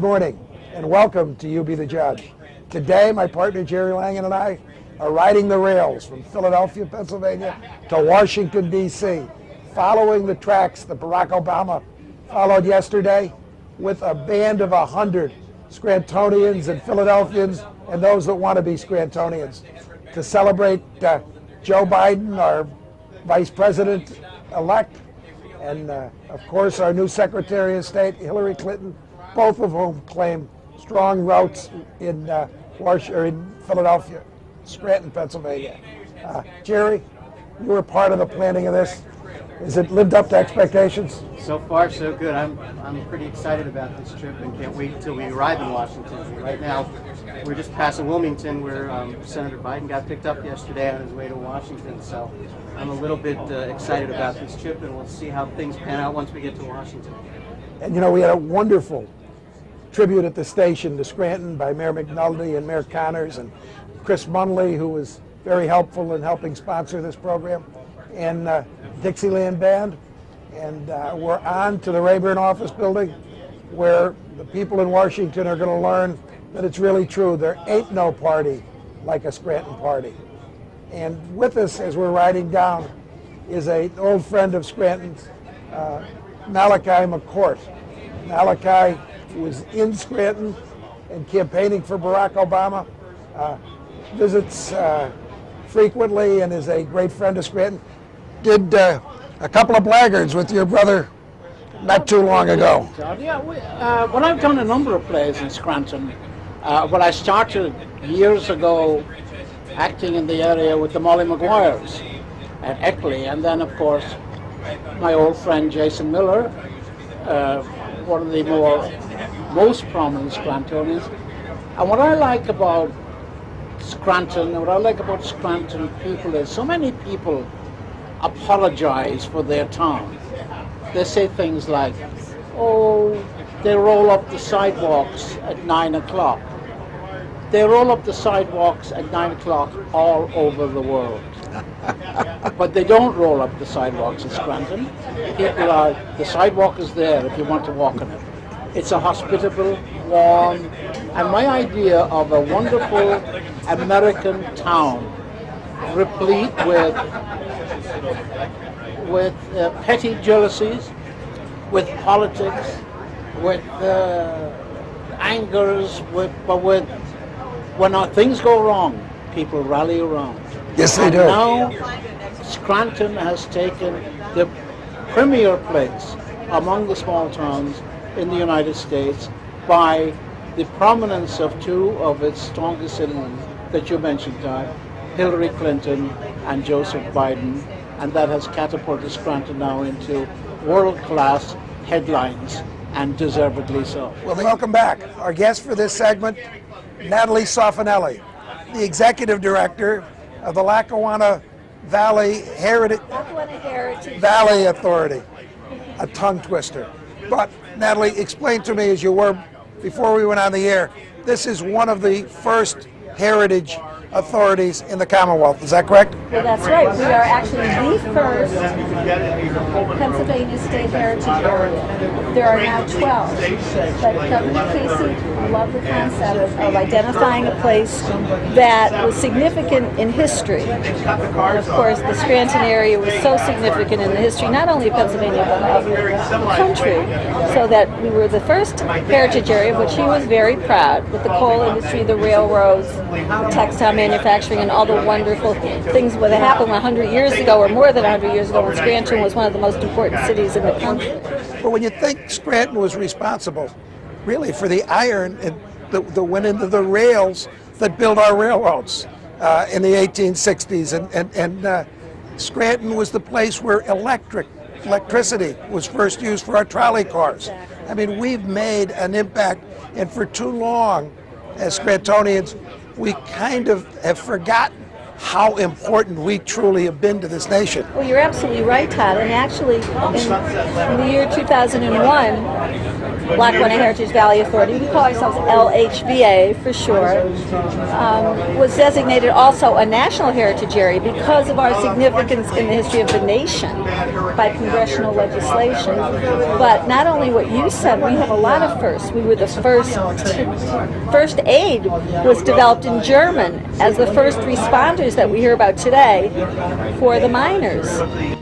morning, and welcome to You Be the Judge. Today, my partner Jerry Langan and I are riding the rails from Philadelphia, Pennsylvania to Washington, D.C., following the tracks that Barack Obama followed yesterday with a band of 100 Scrantonians and Philadelphians and those that want to be Scrantonians to celebrate Joe Biden, our Vice President-elect, and of course our new Secretary of State, Hillary Clinton, both of whom claim strong routes in Philadelphia, Scranton, Pennsylvania. Jerry, you were part of the planning of this. Has it lived up to expectations? So far, so good. I'm pretty excited about this trip and can't wait until we arrive in Washington. Right now, we're just past Wilmington, where Senator Biden got picked up yesterday on his way to Washington. So I'm a little bit excited about this trip, and we'll see how things pan out once we get to Washington. And you know, we had a wonderful tribute at the station to Scranton by Mayor McNulty and Mayor Connors and Chris Munley, who was very helpful in helping sponsor this program, and Dixieland Band. And we're on to the Rayburn office building, where the people in Washington are going to learn that it's really true. There ain't no party like a Scranton party. And with us as we're riding down is an old friend of Scranton's, Malachy McCourt. Malachy was in Scranton and campaigning for Barack Obama, visits frequently and is a great friend of Scranton. Did a couple of blackguards with your brother not too long ago. Yeah, well, I've done a number of plays in Scranton. Well, I started years ago acting in the area with the Molly Maguires at Eckley, and then, of course, my old friend Jason Miller, one of the most prominent Scrantonians. And what I like about Scranton, what I like about Scranton people is so many people apologize for their town. They say things like, oh, they roll up the sidewalks at 9 o'clock. They roll up the sidewalks at 9 o'clock all over the world. But they don't roll up the sidewalks in Scranton. The sidewalk is there if you want to walk on it. It's a hospitable, warm, and my idea of a wonderful American town, replete with petty jealousies, with politics, with angers, but when things go wrong, people rally around. Yes, they do. Now, Scranton has taken the premier place among the small towns in the United States by the prominence of two of its strongest citizens that you mentioned, Todd, Hillary Clinton and Joseph Biden, and that has catapulted Scranton now into world-class headlines, and deservedly so. Well, welcome back. Our guest for this segment, Natalie Solfanelli, the executive director of the Lackawanna Valley Heritage Valley Authority. A tongue twister. But Natalie, explain to me, as you were before we went on the air, this is one of the first heritage authorities in the Commonwealth. Is that correct? Well, that's right. We are actually the first Pennsylvania State Heritage Area. There are now 12. But Governor Casey loved the concept of identifying a place that was significant in history. And of course, the Scranton area was so significant in the history, not only of Pennsylvania, but of the country, so that we were the first heritage area, which he was very proud, with the coal industry, the railroads, the textile manufacturing, and all the wonderful things that happened 100 years ago, or more than 100 years ago, when Scranton was one of the most important cities in the country. But when you think Scranton was responsible, really, for the iron that went into the rails that built our railroads in the 1860s, and Scranton was the place where electricity was first used for our trolley cars. I mean, we've made an impact, and for too long, as Scrantonians, we kind of have forgotten how important we truly have been to this nation. Well, you're absolutely right, Todd. And actually, in the year 2001, Lackawanna Heritage Valley Authority, we call ourselves LHVA for short, was designated also a National Heritage Area because of our significance in the history of the nation by congressional legislation. But not only what you said, we have a lot of firsts. We were the first aid was developed in German as the first responders that we hear about today for the miners.